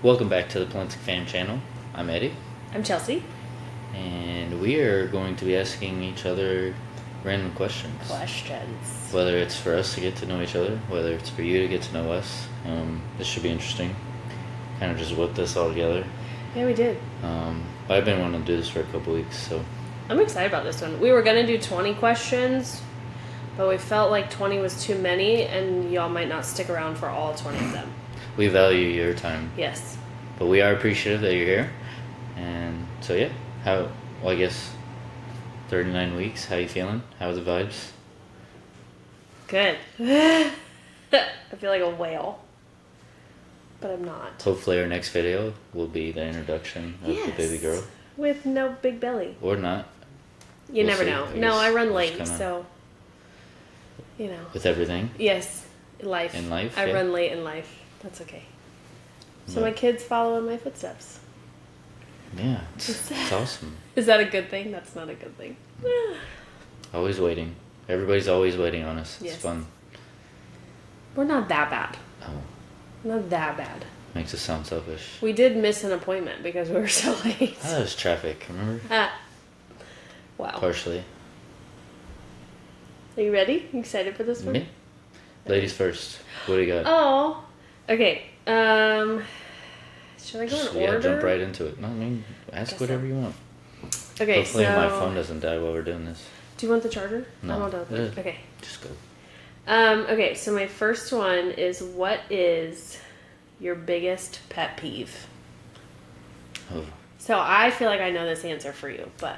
Welcome back to the Polinsky Fam channel. I'm Eddie, I'm Chelsea. and we are going to be asking each other random questions. Whether it's for us to get to know each other, whether it's for you to get to know us. This should be interesting. Kind of just whipped this all together. Yeah, we did. But I've been wanting to do this for a couple weeks, so. I'm excited about this one. We were going to do 20 questions, but we felt like 20 was too many, and y'all might not stick around for all 20 of them. We value your time. Yes. But we are appreciative that you're here. And so, yeah. I guess 39 weeks. How you feeling? How are the vibes? Good. I feel like a whale. But I'm not. Hopefully our next video will be the introduction of the baby girl. With no big belly. Or not. You never know. No, I run late, so, you know. With everything? Yes. In life. I run late in life. That's okay. So my kids follow in my footsteps. Yeah, it's awesome. Is that a good thing? That's not a good thing. Always waiting. Everybody's always waiting on us. It's fun. We're not that bad. Oh. Not that bad. Makes us sound selfish. We did miss an appointment because we were so late. Oh, that was traffic, remember? Wow. Partially. Are you ready? You excited for this one? Me? Ladies first. What do you got? Oh. Okay. Should I go in order? Yeah, jump right into it. No, I mean, ask whatever you want. Okay, Hopefully my phone doesn't die while we're doing this. Do you want the charger? No. I'm all done. Okay. Just go. Okay, so my first one is, what is your biggest pet peeve? Oh. So I feel like I know this answer for you, but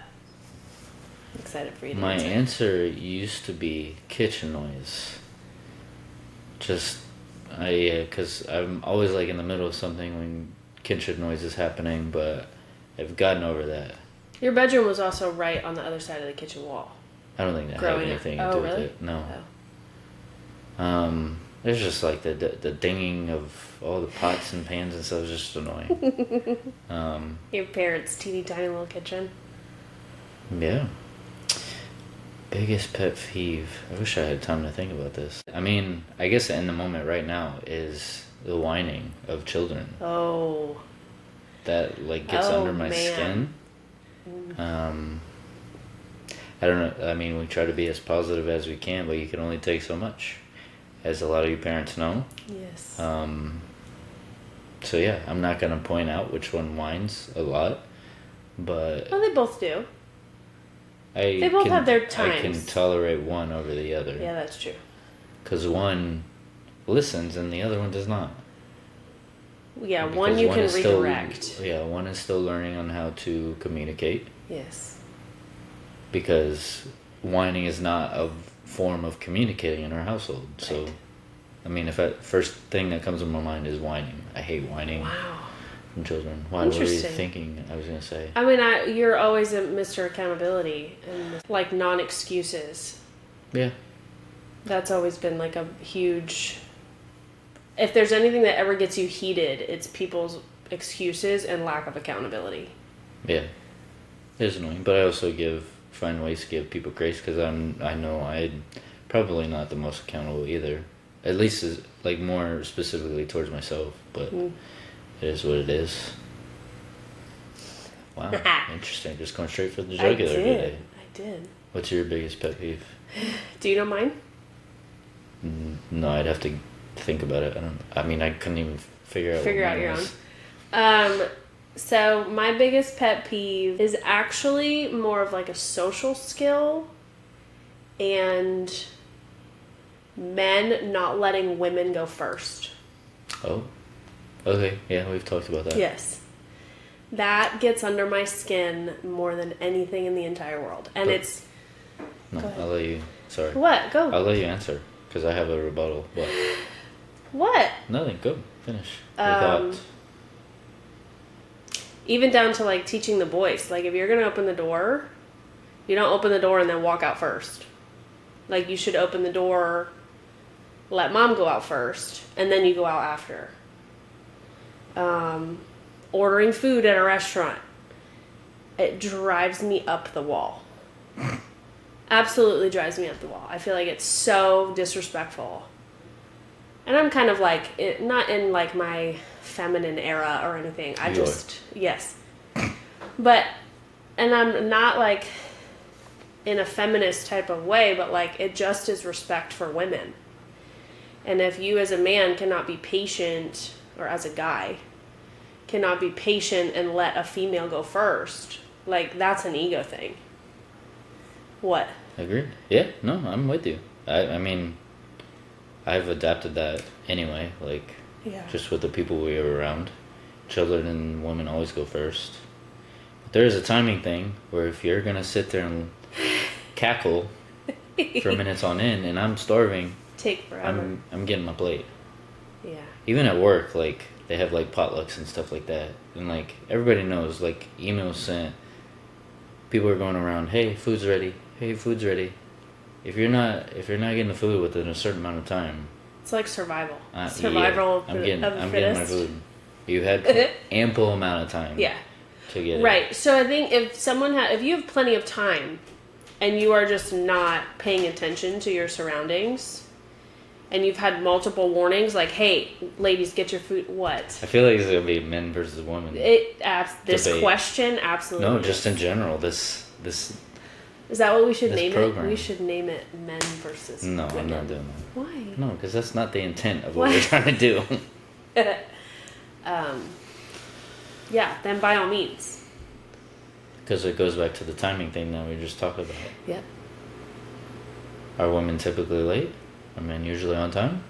I'm excited for you to My answer. answer used to be kitchen noise. Because I'm always like in the middle of something when kitchen noise is happening, but I've gotten over that. Your bedroom was also right on the other side of the kitchen wall. I don't think that had anything to do with it. No. Oh. There's just like the dinging of all the pots and pans and stuff is just annoying. Your parents' teeny tiny little kitchen. Yeah. Biggest pet peeve. I wish I had time to think about this. I mean, I guess in the moment right now is the whining of children. Oh. That like gets under my skin. I don't know. I mean, we try to be as positive as we can, but you can only take so much, as a lot of you parents know. Yes. So yeah, I'm not gonna point out which one whines a lot, but well, they both do. They both have their times. I can tolerate one over the other. Yeah, that's true. Because one listens and the other one does not. Yeah, one you can redirect. One is still learning on how to communicate. Yes. Because whining is not a form of communicating in our household. Right. So, I mean, first thing that comes to my mind is whining. I hate whining. Wow. From children. Why? What were you thinking I was going to say? I mean, you're always a Mr. Accountability and like non-excuses. Yeah. That's always been like a huge... If there's anything that ever gets you heated, it's people's excuses and lack of accountability. Yeah. It's annoying, but I also find ways to give people grace because I know I'm probably not the most accountable either. At least like more specifically towards myself, but... It is what it is. Wow, interesting. Just going straight for the jugular today. I did. What's your biggest pet peeve? Do you know mine? No, I'd have to think about it. I couldn't even figure out your own. So my biggest pet peeve is actually more of like a social skill, and men not letting women go first. Oh. Okay, yeah, we've talked about that. Yes. That gets under my skin more than anything in the entire world. And it's... No, I'll let you... Sorry. What? Go. I'll let you answer, because I have a rebuttal. What? What? Nothing. Go. Finish. Your thought. Even down to, like, teaching the boys. Like, if you're going to open the door, you don't open the door and then walk out first. Like, you should open the door, let mom go out first, and then you go out after. Ordering food at a restaurant. It drives me up the wall. Absolutely drives me up the wall. I feel like it's so disrespectful. And I'm kind of like, not in like my feminine era or anything. I You just, yes. But, and I'm not like in a feminist type of way, but like it just is respect for women. And if you as a man cannot be patient, or as a guy, cannot be patient and let a female go first, like that's an ego thing. What? Agreed. Yeah, no, I'm with you. I mean, I've adapted that anyway, like, Yeah. just with the people we are around. Children and women always go first. But there is a timing thing where if you're going to sit there and cackle for minutes on end and I'm starving, Take forever. I'm getting my plate. Yeah. Even at work, like, they have, like, potlucks and stuff like that. And, like, everybody knows, like, emails sent. People are going around, hey, food's ready. Hey, food's ready. If you're not getting the food within a certain amount of time, It's like survival. yeah, Survival I'm of getting the my fittest. food. You had ample amount of time. Yeah. To get it. Right. So I think if you have plenty of time and you are just not paying attention to your surroundings and you've had multiple warnings like, hey, ladies, get your food. What? I feel like it's gonna be men versus women. This Debate. question absolutely. No, just in general. This. Is that what we should this name program. it? We should name it men versus No, women. I'm not doing that. Why? No, because that's not the intent of what Why? we're trying to do. Yeah, then by all means. Because it goes back to the timing thing that we just talked about. Yep. Are women typically late? Are men usually on time?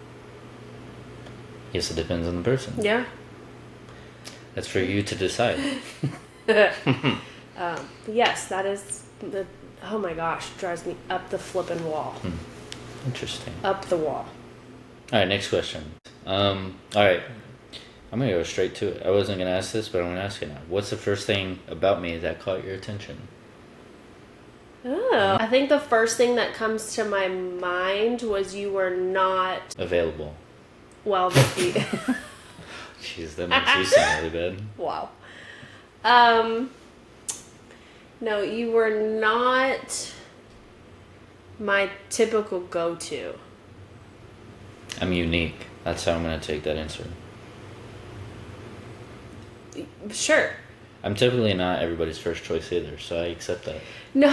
Yes, it depends on the person. Yeah. That's for you to decide. Yes, that is the. Oh my gosh, drives me up the flippin' wall. Interesting. Up the wall. All right, next question. All right, I'm gonna go straight to it. I wasn't gonna ask this, but I'm gonna ask it now. What's the first thing about me that caught your attention? Oh. I think the first thing that comes to my mind was you were not Available. well. Jeez, that makes you sound really bad. Wow. No, you were not my typical go-to. I'm unique. That's how I'm gonna take that answer. Sure. I'm typically not everybody's first choice either, so I accept that. No.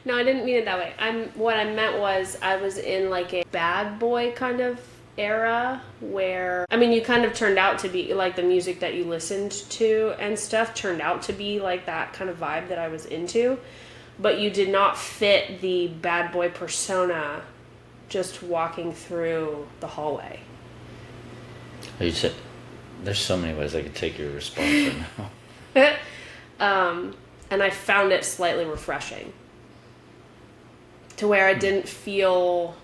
No, I didn't mean it that way. What I meant was I was in like a bad boy kind of era where, I mean, you kind of turned out to be like the music that you listened to and stuff turned out to be like that kind of vibe that I was into, but you did not fit the bad boy persona just walking through the hallway. You said there's so many ways I could take your response right now. And I found it slightly refreshing to where I didn't feel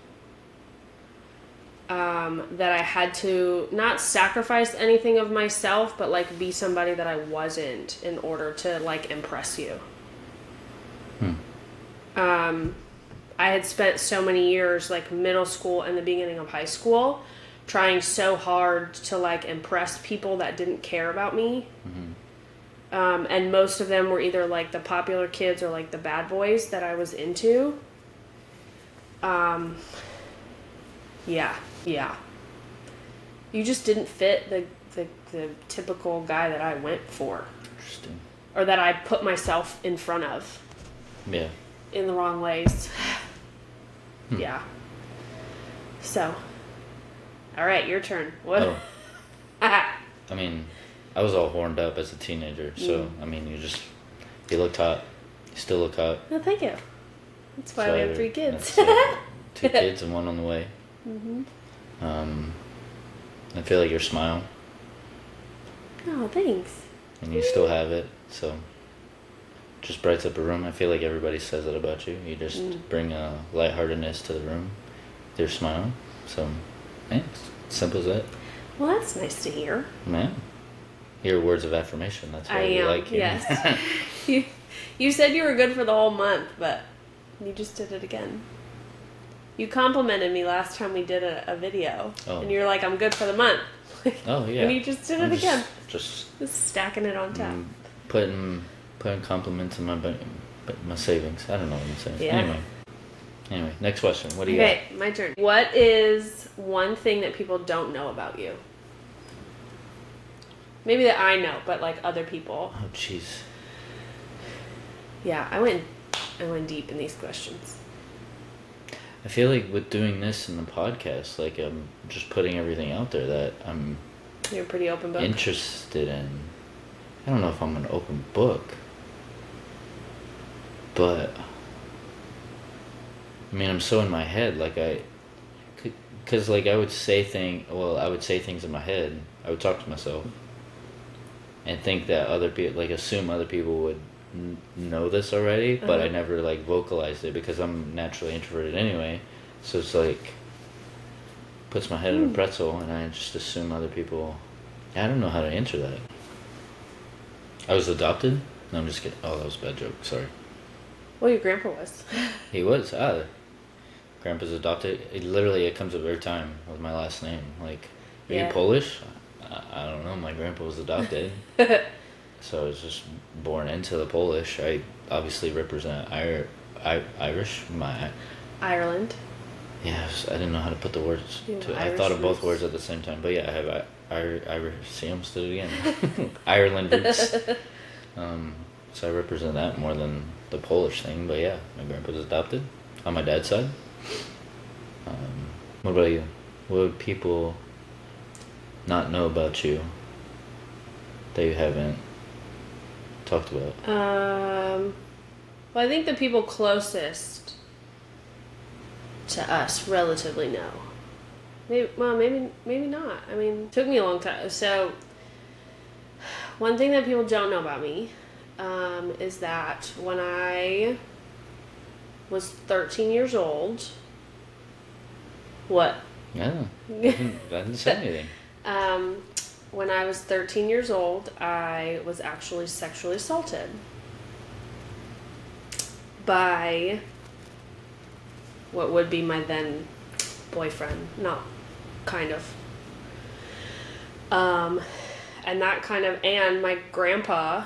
that I had to not sacrifice anything of myself, but like be somebody that I wasn't in order to like impress you. I had spent so many years, like middle school and the beginning of high school, trying so hard to like impress people that didn't care about me. And most of them were either like the popular kids or like the bad boys that I was into. Yeah. You just didn't fit the typical guy that I went for. Interesting. Or that I put myself in front of. Yeah. In the wrong ways. Yeah. So. All right, your turn. What? Oh. I mean, I was all horned up as a teenager, so I mean, you looked hot. You still look hot. No, thank you. That's why we have 3 kids. That's, 2 kids and 1 on the way. I feel like your smile, Oh, thanks. and you still have it, so just brights up a room. I feel like everybody says that about you. You just bring a lightheartedness to the room with your smile. So, yeah, it's simple as that. Well, that's nice to hear. Man, your words of affirmation. That's why I we am, like you. yes. You said you were good for the whole month, but you just did it again. You complimented me last time we did a video, and you're like, I'm good for the month. Oh, yeah. And you just did it again. Just stacking it on top. Putting compliments in my savings. I don't know what I'm saying. Yeah. Anyway, next question. What do you got? Okay, my turn. What is one thing that people don't know about you? Maybe that I know, but like other people. Oh, jeez. Yeah, I went deep in these questions. I feel like with doing this in the podcast, like I'm just putting everything out there that I'm You're a pretty open book. interested in. I don't know if I'm an open book, but I mean, I'm so in my head, like because like I would say things in my head. I would talk to myself and think that other people, like assume other people would know this already, but I never like vocalized it because I'm naturally introverted anyway. So it's like puts my head in a pretzel, and I just assume other people. I don't know how to answer that. I was adopted? No, I'm just kidding. Oh, that was a bad joke. Sorry. Well, your grandpa was. He was. Grandpa's adopted. It comes up every time with my last name. Like, are you Polish? I don't know. My grandpa was adopted. So I was just born into the Polish. I obviously represent Irish. Ireland. Yeah, I didn't know how to put the words to it. I thought of both words at the same time. But yeah, I have Irish. See, I almost did it again. Ireland roots. So I represent that more than the Polish thing. But yeah, my grandpa was adopted on my dad's side. What about you? What would people not know about you that you haven't talked about? Well, I think the people closest to us relatively know. Maybe not. I mean, it took me a long time. So, one thing that people don't know about me is that when I was 13 years old, what? Yeah, I didn't say anything. When I was 13 years old, I was actually sexually assaulted by what would be my then boyfriend. Not kind of. And that kind of, and my grandpa,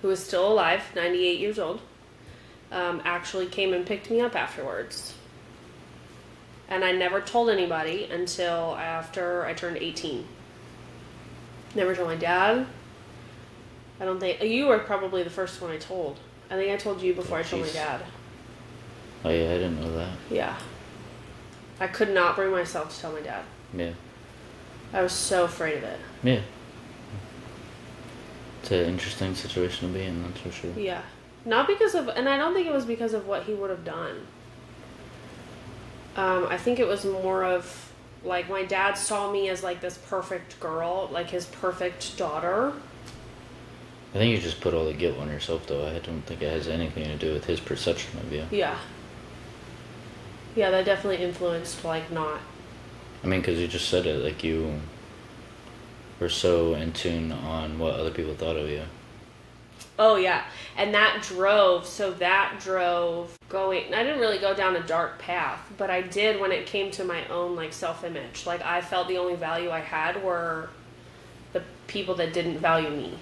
who is still alive, 98 years old, actually came and picked me up afterwards. And I never told anybody until after I turned 18. Never told my dad. I don't think... You were probably the first one I told. I think I told you before I told my dad. Oh yeah, I didn't know that. Yeah. I could not bring myself to tell my dad. Yeah. I was so afraid of it. Yeah. It's an interesting situation to be in, that's for sure. Yeah. Not because of... And I don't think it was because of what he would have done. I think it was more of, like, my dad saw me as, like, this perfect girl, like, his perfect daughter. I think you just put all the guilt on yourself, though. I don't think it has anything to do with his perception of you. Yeah. Yeah, that definitely influenced, like, not... I mean, because you just said it, like, you were so in tune on what other people thought of you. Oh, yeah. And that drove going... I didn't really go down a dark path, but I did when it came to my own, like, self-image. Like, I felt the only value I had were the people that didn't value me.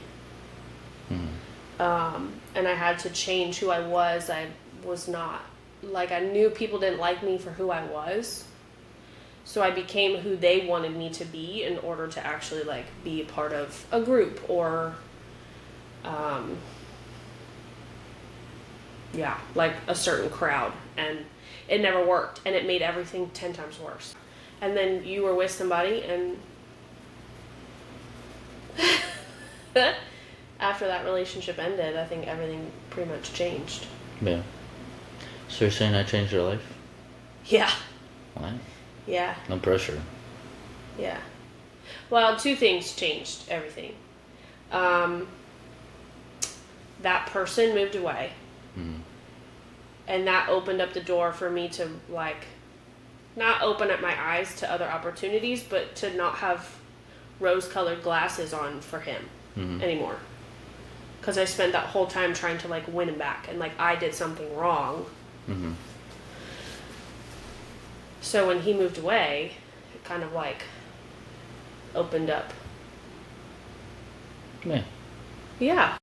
Mm-hmm. And I had to change who I was. I was not... Like, I knew people didn't like me for who I was. So I became who they wanted me to be in order to actually, like, be a part of a group or... yeah, like a certain crowd, and it never worked, and it made everything 10 times worse. And then you were with somebody, and after that relationship ended, I think everything pretty much changed. Yeah. So you're saying I changed your life? Yeah. Why? Yeah. No pressure. Yeah. Well, two things changed everything. That person moved away. Mm-hmm. And that opened up the door for me to, like, not open up my eyes to other opportunities, but to not have rose-colored glasses on for him anymore. Because I spent that whole time trying to, like, win him back. And, like, I did something wrong. Mm-hmm. So when he moved away, it kind of, like, opened up. Yeah. Yeah.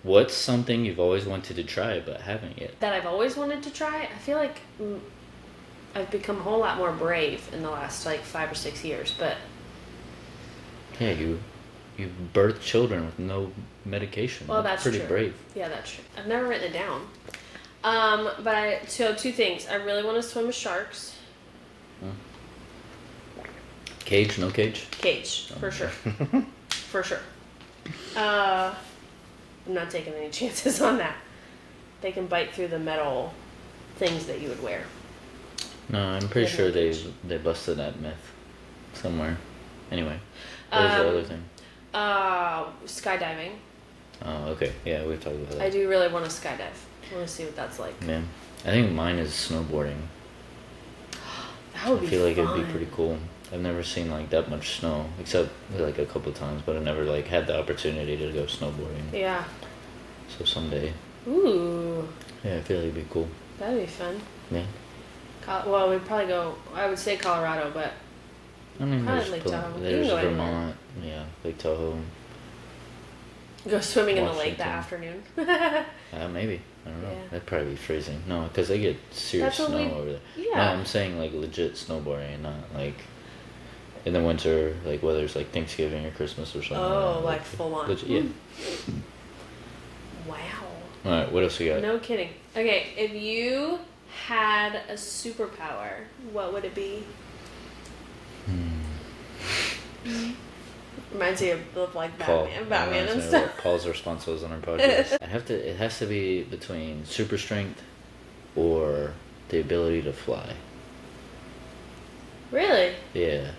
What's something you've always wanted to try but haven't yet? That I've always wanted to try? I feel like I've become a whole lot more brave in the last, like, 5 or 6 years, but Yeah, you birth children with no medication. Well, that's pretty true. brave. Yeah, that's true. I've never written it down. So two things. I really want to swim with sharks. Cage, no cage? Cage, for sure. For sure. I'm not taking any chances on that. They can bite through the metal things that you would wear. No, I'm pretty sure they busted that myth somewhere. Anyway, what was the other thing? Skydiving. Oh, okay. Yeah, we've talked about that. I do really want to skydive. I want to see what that's like. Yeah. I think mine is snowboarding. That would be I feel like fun. it'd be pretty cool. I've never seen like that much snow, except like a couple times, but I never like had the opportunity to go snowboarding. Yeah. So someday. Ooh. Yeah, I feel like it'd be cool. That'd be fun. Yeah. Well, we'd probably go. I would say Colorado, but I mean, probably Lake Tahoe. there's You can go Vermont. Yeah, Lake Tahoe. go swimming in the lake Washington. that afternoon. Maybe. I don't know. Yeah. That'd probably be freezing. No, because they get serious That's what snow we- over there. Yeah. No, I'm saying like legit snowboarding, not like in the winter, like whether it's like Thanksgiving or Christmas or something. Oh, like full on. Legit, yeah. Wow. All right, what else you got? No kidding. Okay, if you had a superpower, what would it be? Reminds me of like Batman and stuff. Paul's responsibles on our podcast. It has to be between super strength or the ability to fly. Really? Yeah.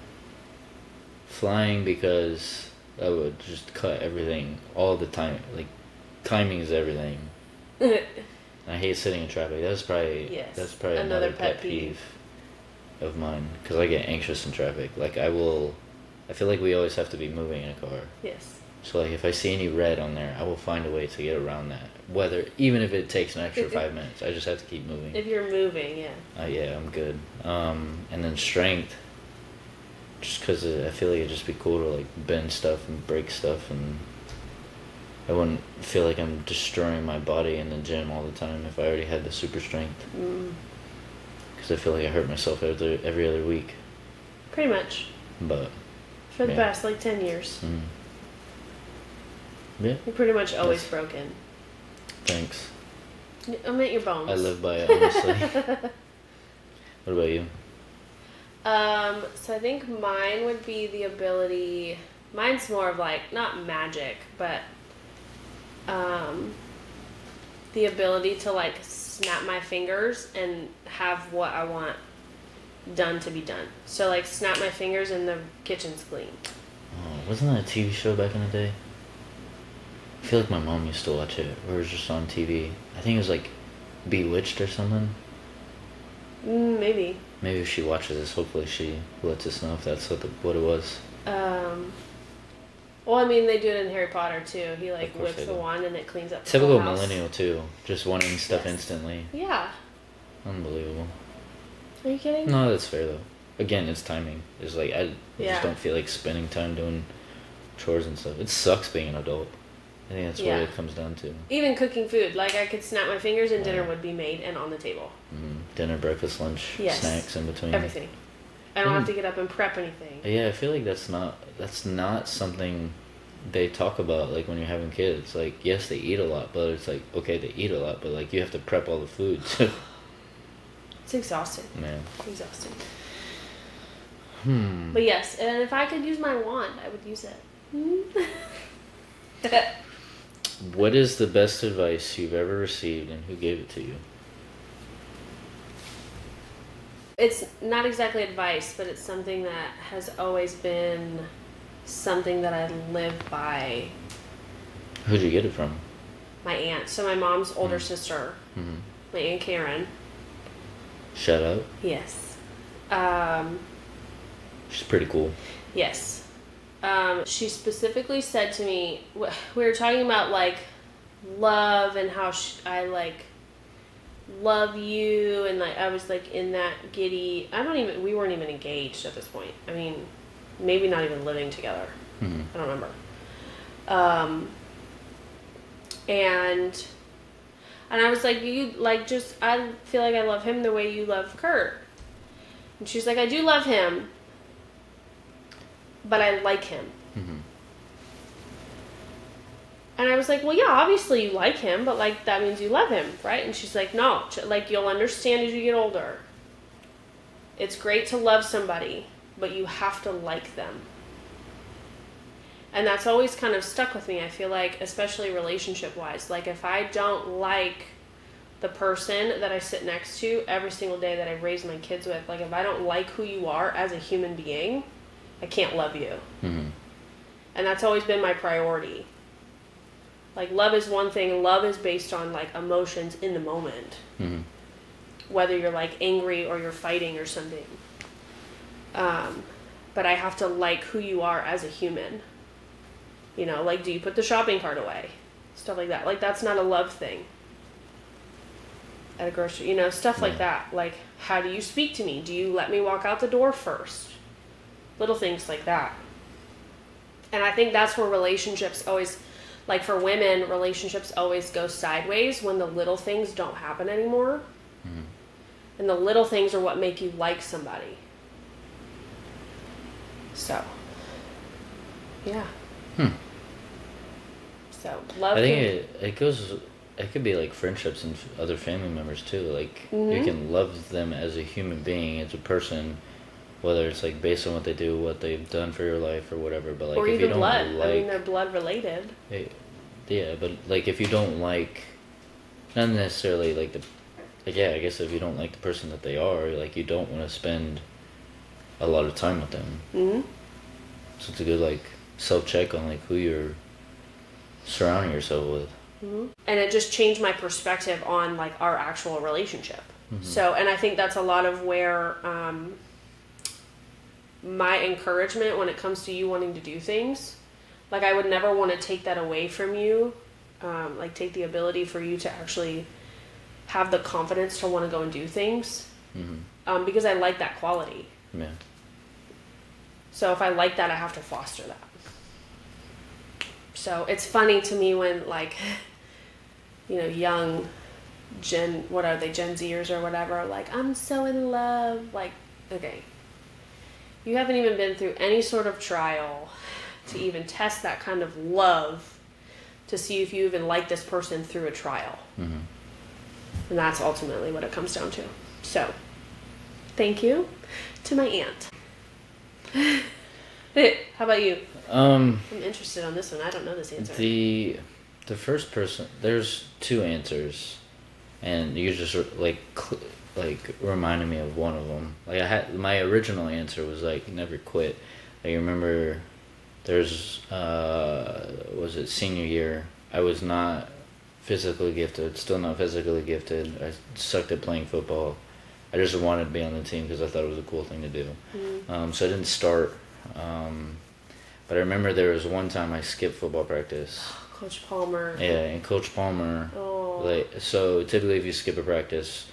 Flying, because I would just cut everything all the time. Like, timing is everything. I hate sitting in traffic. That's probably another pet peeve of mine, because I get anxious in traffic. Like, I feel like we always have to be moving in a car. Yes. So like if I see any red on there, I will find a way to get around that. Even if it takes an extra 5 minutes, I just have to keep moving. If you're moving, yeah. Yeah, I'm good. And then strength, just because I feel like it'd just be cool to like bend stuff and break stuff, and I wouldn't feel like I'm destroying my body in the gym all the time if I already had the super strength. Because I feel like I hurt myself every other week. Pretty much. But for the past like 10 years. Yeah. You're pretty much always broken. Thanks. I'm at your bones. I live by it, honestly. What about you? So I think mine would be the ability. Mine's more of like not magic, but the ability to like snap my fingers and have what I want done to be done. So like snap my fingers and the kitchen's clean. Oh, wasn't that a TV show back in the day? I feel like my mom used to watch it, or it was just on TV. I think it was like Bewitched or something. Maybe. Maybe if she watches this, hopefully she lets us know if that's what it was. Well, I mean, they do it in Harry Potter too. He like course whips they the do. wand and it cleans up the Typical whole house. millennial too, just wanting stuff Yes. instantly. Yeah. Unbelievable. Are you kidding? No, that's fair though. Again, it's timing. It's like I Yeah. just don't feel like spending time doing chores and stuff. It sucks being an adult. I think that's Yeah. what it comes down to. Even cooking food, like I could snap my fingers and dinner Right. would be made and on the table. Dinner, breakfast, lunch, Yes. snacks in between. Everything. I don't have to get up and prep anything. Yeah, I feel like that's not something they talk about like when you're having kids. Like, yes, they eat a lot, but it's like, okay, they eat a lot, but like you have to prep all the food. It's exhausting. Man. Exhausting. But yes, and if I could use my wand, I would use it. What is the best advice you've ever received, and who gave it to you? It's not exactly advice, but it's something that has always been something that I live by. Who'd you get it from? My aunt. So my mom's older sister, my Aunt Karen. Shout out. Yes. She's pretty cool. Yes. She specifically said to me, we were talking about like love and how I like love you, and like I was like in that giddy. We weren't even engaged at this point. I mean, maybe not even living together. I don't remember. And I was like, you like just I feel like I love him the way you love Kurt. And she's like, I do love him, but I like him. Mm-hmm. And I was like, well, yeah, obviously you like him, but like that means you love him, right? And she's like, no, like you'll understand as you get older. It's great to love somebody, but you have to like them. And that's always kind of stuck with me. I feel like, especially relationship wise, like if I don't like the person that I sit next to every single day that I raise my kids with, like if I don't like who you are as a human being, I can't love you. Mm-hmm. And that's always been my priority. Like love is one thing. Love is based on like emotions in the moment. Mm-hmm. Whether you're like angry or you're fighting or something. But I have to like who you are as a human. You know, like do you put the shopping cart away? Stuff like that. Like that's not a love thing. At a grocery, you know, stuff like that. Like, how do you speak to me? Do you let me walk out the door first? Little things like that. And I think that's where relationships always, like for women, relationships always go sideways when the little things don't happen anymore. Mm-hmm. And the little things are what make you like somebody. So, yeah. So, love. I think it goes. It could be like friendships and other family members too. Like you can love them as a human being, as a person, whether it's like based on what they do, what they've done for your life, or whatever. But like or if even you don't blood. like, I mean, they're blood related. yeah, but like if you don't like, not necessarily like I guess if you don't like the person that they are, like you don't want to spend a lot of time with them. Mm-hmm. So it's a good like self-check on like who you're surrounding yourself with. Mm-hmm. And it just changed my perspective on like our actual relationship. Mm-hmm. So, and I think that's a lot of where my encouragement when it comes to you wanting to do things, like I would never want to take that away from you, like take the ability for you to actually have the confidence to want to go and do things, because I like that quality. Yeah. So if I like that, I have to foster that. So it's funny to me when like, you know, young Gen Zers or whatever, like, I'm so in love. Like, okay, you haven't even been through any sort of trial to even test that kind of love to see if you even like this person through a trial. Mm-hmm. And that's ultimately what it comes down to. So, thank you to my aunt. How about you? I'm interested on this one. I don't know this answer. The first person, there's two answers, and you just like reminded me of one of them. Like I had my original answer was like never quit. I remember there's was it senior year? I was not physically gifted, still not physically gifted. I sucked at playing football. I just wanted to be on the team because I thought it was a cool thing to do. Mm-hmm. So I didn't start. But I remember there was one time I skipped football practice. Coach Palmer. Yeah, and Coach Palmer. Oh. Like, so typically if you skip a practice,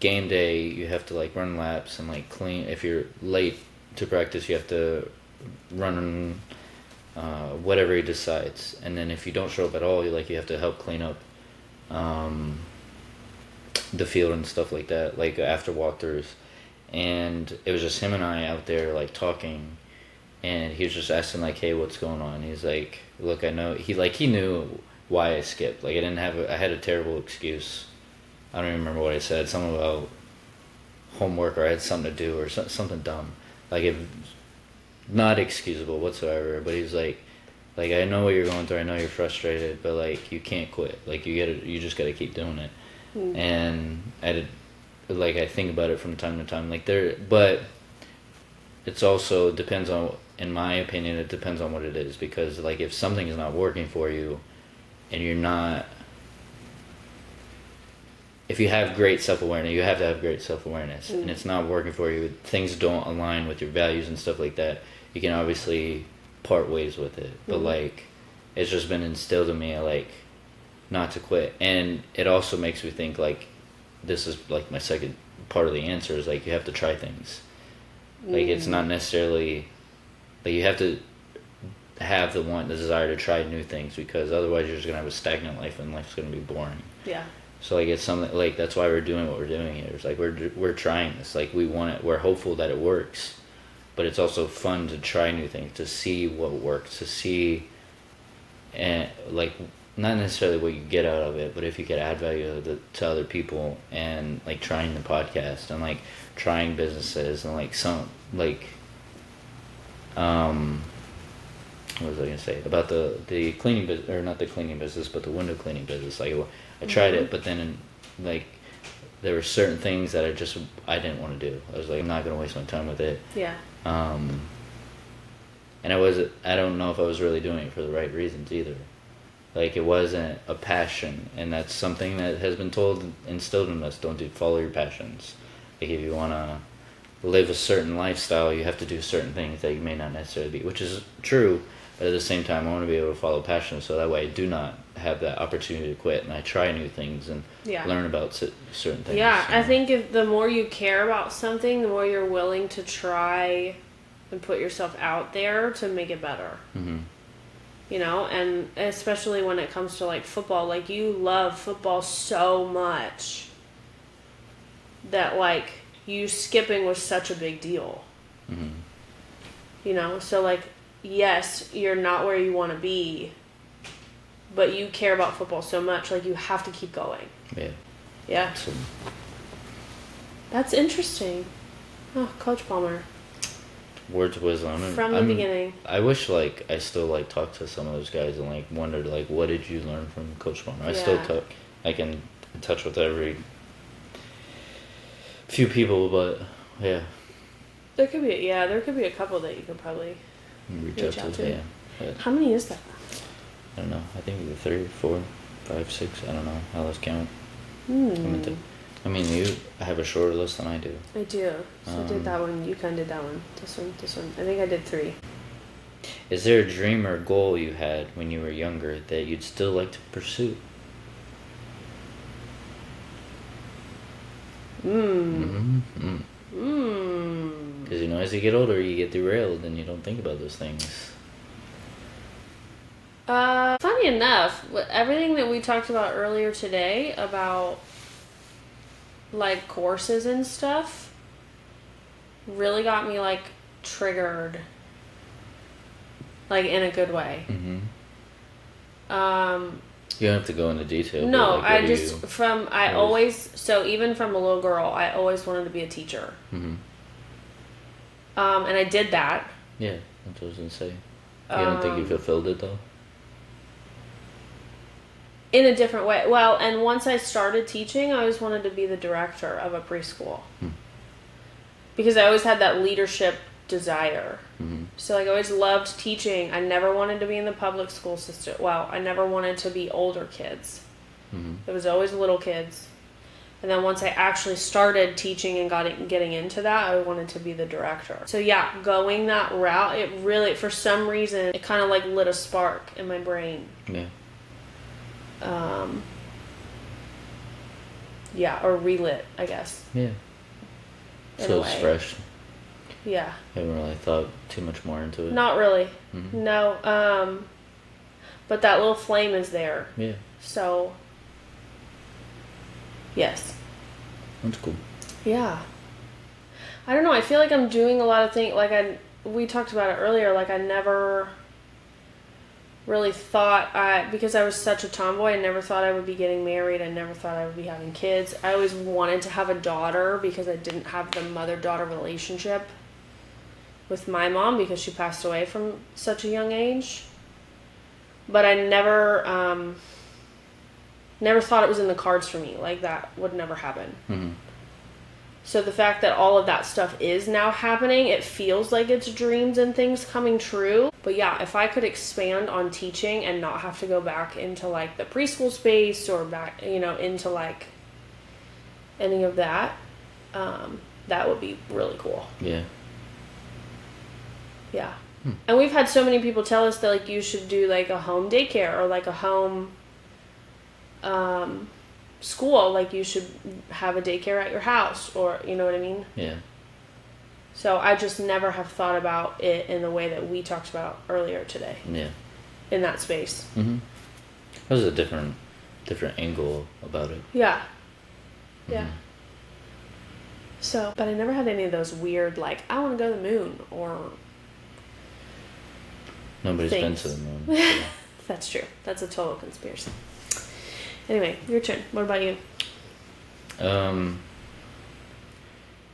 game day you have to like run laps and like clean. If you're late to practice, you have to run whatever he decides. And then if you don't show up at all, you have to help clean up the field and stuff like that, like after walkthroughs. And it was just him and I out there like talking. And he was just asking like, "Hey, what's going on?" He's like, "Look, I know." He knew why I skipped. Like I had a terrible excuse. I don't even remember what I said. Something about homework, or I had something to do, or something dumb. Like it, not excusable whatsoever. But he's like, I know what you're going through. I know you're frustrated, but like you can't quit. Like you just gotta keep doing it. Mm. And I think about it from time to time. But it's also depends on. In my opinion, it depends on what it is, because like if something is not working for you, and you're not, if you have great self-awareness, you have to have great self-awareness, and it's not working for you, things don't align with your values and stuff like that, you can obviously part ways with it. But like it's just been instilled in me like not to quit. And it also makes me think like this is like my second part of the answer is like you have to try things. Like it's not necessarily like you have to have the desire to try new things, because otherwise you're just gonna have a stagnant life and life's gonna be boring. Yeah. So like it's something like that's why we're doing what we're doing here. It's like we're trying this. Like we want it. We're hopeful that it works, but it's also fun to try new things, to see what works, to see, and like not necessarily what you get out of it, but if you could add value to other people, and like trying the podcast and like trying businesses and like some like what was I gonna say about the cleaning business, or not the cleaning business, but the window cleaning business? Like I tried it, but then like there were certain things that I didn't want to do. I was like, I'm not gonna waste my time with it. Yeah. And I don't know if I was really doing it for the right reasons either. Like it wasn't a passion, and that's something that has been instilled in us. Follow your passions. Like if you wanna live a certain lifestyle, you have to do certain things that you may not necessarily be, which is true. But at the same time, I want to be able to follow passion, so that way I do not have that opportunity to quit, and I try new things and learn about certain things. Yeah, I think if the more you care about something, the more you're willing to try and put yourself out there to make it better. Mm-hmm. You know, and especially when it comes to like football, like you love football so much that like you skipping was such a big deal. Mm-hmm. You know, so like, yes, you're not where you want to be, but you care about football so much, like you have to keep going. Yeah. Yeah. So, that's interesting. Oh, Coach Palmer. words of wisdom. From the beginning. I wish like I still like talk to some of those guys and like wondered like what did you learn from Coach Palmer? I still talk. I can in touch with every few people, but yeah. There could be a couple that you could probably reach out to. Yeah. But how many is that? I don't know. I think either 3, 4, 5, 6. I don't know. I lost count. I mean, you have a shorter list than I do. I do. So I did that one. You kind of did that one. This one. I think I did 3. Is there a dream or goal you had when you were younger that you'd still like to pursue? Because you know, as you get older, you get derailed and you don't think about those things. Funny enough, everything that we talked about earlier today about like courses and stuff really got me like triggered, like in a good way. Mm-hmm. You don't have to go into detail. No, like, I just even from a little girl, I always wanted to be a teacher. Mm-hmm. And I did that. Yeah, that's what I was gonna say. You don't think you fulfilled it though? In a different way. Well, and once I started teaching, I always wanted to be the director of a preschool. Because I always had that leadership desire. Mm-hmm. So like I always loved teaching. I never wanted to be in the public school system. Well, I never wanted to be older kids. Mm-hmm. It was always little kids. And then once I actually started teaching and getting into that, I wanted to be the director. So yeah, going that route, it really, for some reason, it kind of like lit a spark in my brain. Yeah. Yeah, or relit, I guess. Yeah. So it's fresh. Yeah. Haven't really thought too much more into it. Not really. Mm-hmm. No. But that little flame is there. Yeah. So, yes. That's cool. Yeah. I don't know. I feel like I'm doing a lot of things. Like we talked about it earlier. Like I never really thought because I was such a tomboy, I never thought I would be getting married. I never thought I would be having kids. I always wanted to have a daughter because I didn't have the mother-daughter relationship with my mom because she passed away from such a young age. But I never thought it was in the cards for me. Like that would never happen. Mm-hmm. So the fact that all of that stuff is now happening, it feels like it's dreams and things coming true. But yeah, if I could expand on teaching and not have to go back into like the preschool space or back, into like any of that, that would be really cool. Yeah. Yeah. And we've had so many people tell us that like you should do like a home daycare or like a home school, like you should have a daycare at your house, or you know what I mean? Yeah. So I just never have thought about it in the way that we talked about earlier today. Yeah. In that space. Mm-hmm. That was a different angle about it. Yeah. Mm-hmm. Yeah. So, but I never had any of those weird, like, I want to go to the moon, or Nobody's things. been to the moon. So. That's true. That's a total conspiracy. Anyway, your turn. What about you? I've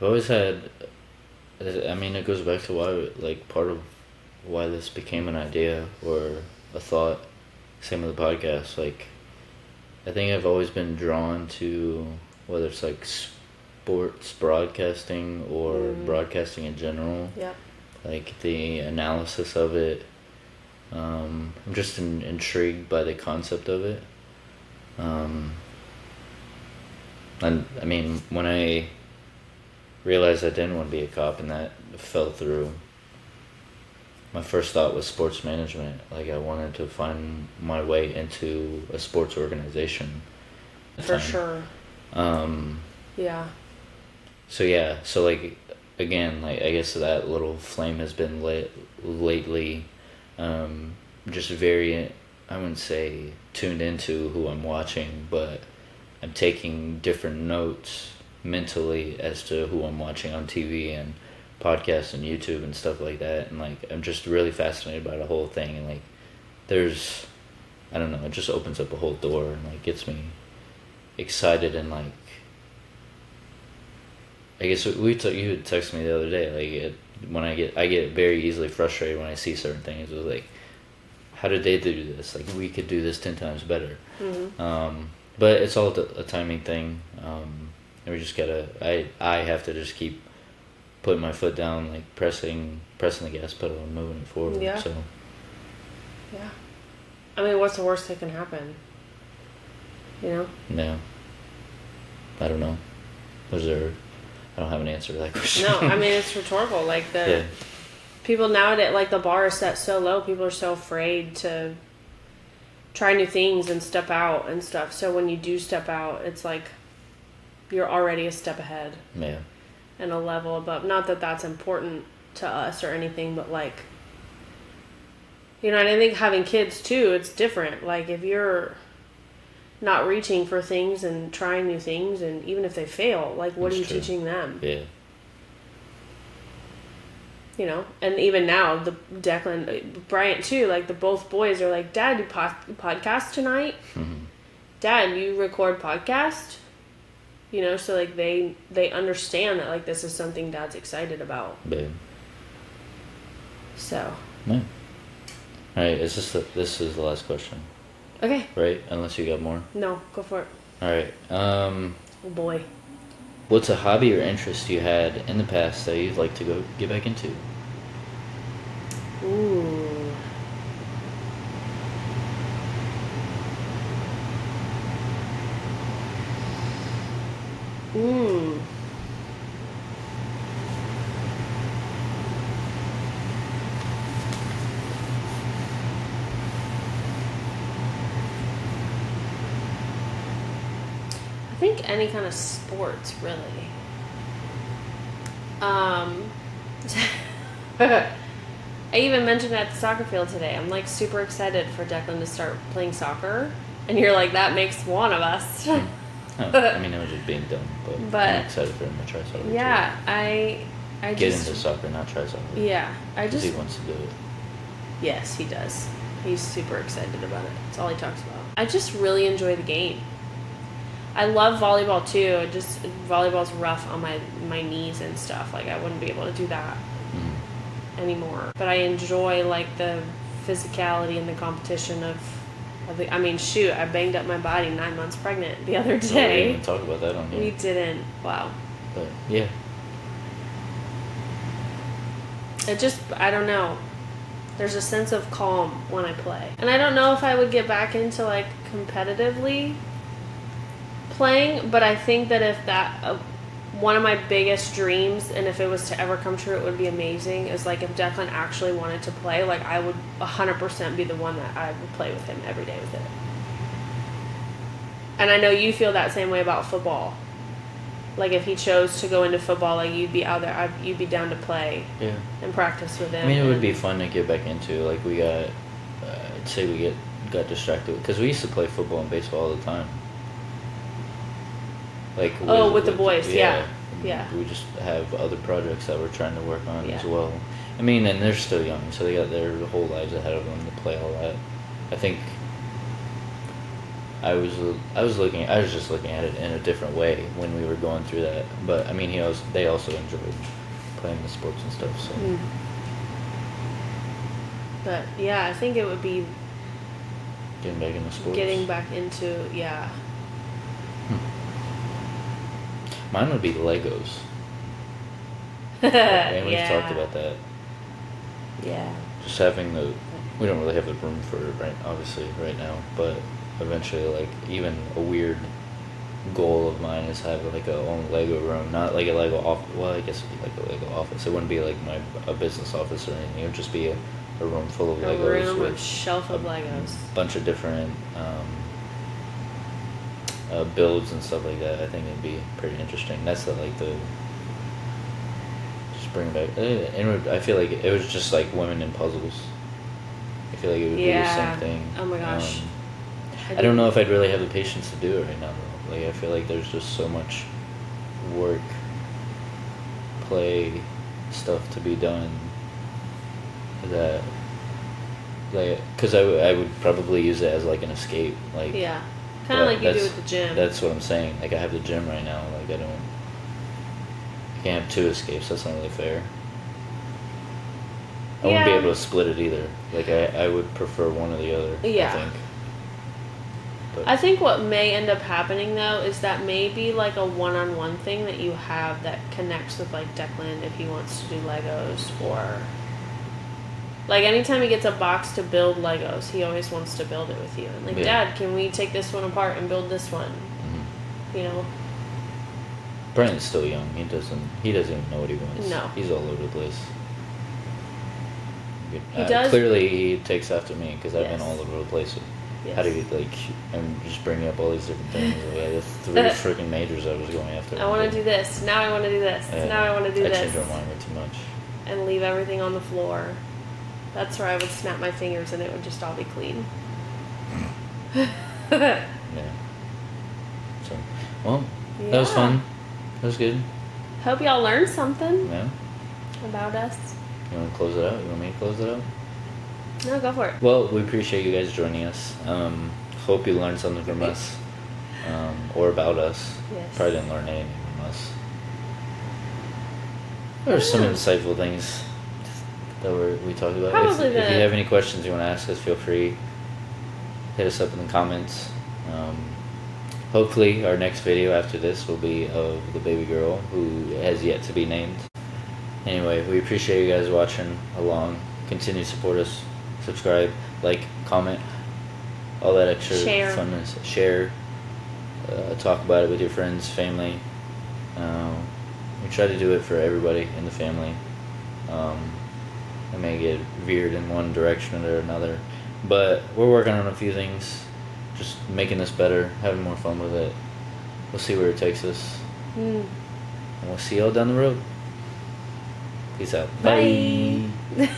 always had, I mean, it goes back to why, like, part of why this became an idea or a thought. Same with the podcast. Like, I think I've always been drawn to whether it's like sports broadcasting or broadcasting in general. Yep. Like the analysis of it. I'm just intrigued by the concept of it. And I mean, when I realized I didn't want to be a cop and that fell through, my first thought was sports management. Like, I wanted to find my way into a sports organization. For sure. Yeah. So yeah, so like, again, like, I guess that little flame has been lit lately. Just very, I wouldn't say tuned into who I'm watching, but I'm taking different notes mentally as to who I'm watching on TV and podcasts and YouTube and stuff like that. And like, I'm just really fascinated by the whole thing. And like, there's, I don't know, it just opens up a whole door and like gets me excited. And like, I guess you had texted me the other day, like, when I get very easily frustrated when I see certain things. It was like, how did they do this? Like, we could do this 10 times better. But it's all a timing thing. And we just gotta, I have to just keep putting my foot down, like pressing the gas pedal and moving it forward. Yeah. So. Yeah. I mean, what's the worst that can happen? You know? Yeah. I don't know. I don't have an answer to that question. No, I mean, it's rhetorical. Like, people nowadays, like, the bar is set so low, people are so afraid to try new things and step out and stuff. So when you do step out, it's like you're already a step ahead. Yeah. And a level above. Not that that's important to us or anything, but like, you know, and I think having kids too, it's different. Like, if you're not reaching for things and trying new things, and even if they fail, like, what are you teaching them? Yeah. You know, and even now, the Declan, Bryant too, like, both boys are like, Dad, you podcast tonight? Dad, you record podcast? You know, so like they understand that, like, this is something Dad's excited about. Yeah. So. Yeah. All right, this is the last question. Okay. Right? Unless you got more. No, go for it. All right. Oh boy. What's a hobby or interest you had in the past that you'd like to go get back into? Ooh. I think any kind of sports, really. I even mentioned at the soccer field today, I'm like super excited for Declan to start playing soccer. And you're like, that makes one of us. I mean, it was just being dumb, but I'm excited for him to try soccer. Yeah, too. I Get into soccer, not try soccer. Yeah, Because he wants to do it. Yes, he does. He's super excited about it. That's all he talks about. I just really enjoy the game. I love volleyball too. Volleyball's rough on my knees and stuff. Like, I wouldn't be able to do that anymore. But I enjoy, like, the physicality and the competition of the, I mean, shoot, I banged up my body 9 months pregnant the other day. We didn't even talk about that on here. We didn't. Wow. But yeah. I don't know. There's a sense of calm when I play. And I don't know if I would get back into, like, competitively playing, but I think that if that, one of my biggest dreams, and if it was to ever come true, it would be amazing, is, like, if Declan actually wanted to play, like, I would 100% be the one that I would play with him every day with it. And I know you feel that same way about football. Like, if he chose to go into football, like, you'd be out there, you'd be down to play and practice with him. I mean, it would be fun to get back into. Like, we got, I'd say we got distracted, because we used to play football and baseball all the time. Like with the boys, yeah. Yeah. We just have other projects that we're trying to work on as Yeah. well. I mean, and they're still young, so they got their whole lives ahead of them to play all that. I think I was just looking at it in a different way when we were going through that. But I mean, they also enjoyed playing the sports and stuff. So But yeah, I think it would be getting back into sports. getting back into Mine would be Legos. And we've talked about that. Yeah. Just having we don't really have the room for it obviously right now, but eventually, like, even a weird goal of mine is have like a own Lego room, not like a Lego office. Well, I guess it'd be like a Lego office. It wouldn't be like a business office or anything. It would just be a room full of Legos with a shelf of Legos, bunch of different builds and stuff like that. I think it'd be pretty interesting. That's the just bring it back. I feel like it was just like women in puzzles. I feel like it would be the same thing. Oh my gosh. I don't know if I'd really have the patience to do it right now, though. Like, I feel like there's just so much work, play, stuff to be done that, like, because I would probably use it as like an escape. Like, yeah, kind of like you do with the gym. That's what I'm saying. Like, I have the gym right now. Like, I can't have two escapes. That's not really fair. I wouldn't be able to split it either. Like, I would prefer one or the other. Yeah. I think. But I think what may end up happening though is that maybe like a one-on-one thing that you have that connects with like Declan if he wants to do Legos, or like anytime he gets a box to build Legos, he always wants to build it with you. And like, Dad, can we take this one apart and build this one? Mm-hmm. You know. Brandon's still young. He doesn't even know what he wants. No. He's all over the place. He does. Clearly, he takes after me because I've been Yes. all over the place. Yes. How do you, like, I'm just bringing up all these different things. Like, I had 3 freaking majors I was going after. I want to do this. Now I want to do this. Now I want to do this. I changed my mind way too much. And leave everything on the floor. That's where I would snap my fingers and it would just all be clean. Yeah. So, well, that was fun. That was good. Hope y'all learned something Yeah. about us. You want to close it out? You want me to close it out? No, go for it. Well, we appreciate you guys joining us. Hope you learned something from us, or about us. Yes. Probably didn't learn anything from us. There were some insightful things that we talked about. Probably If you have any questions you want to ask us, feel free. Hit us up in the comments. Hopefully, our next video after this will be of the baby girl who has yet to be named. Anyway, we appreciate you guys watching along. Continue to support us. Subscribe, like, comment, all that extra funness. Share. Talk about it with your friends, family. We try to do it for everybody in the family. It may get veered in one direction or another, but we're working on a few things. Just making this better, having more fun with it. We'll see where it takes us. And we'll see y'all down the road. Peace out. Bye. Bye.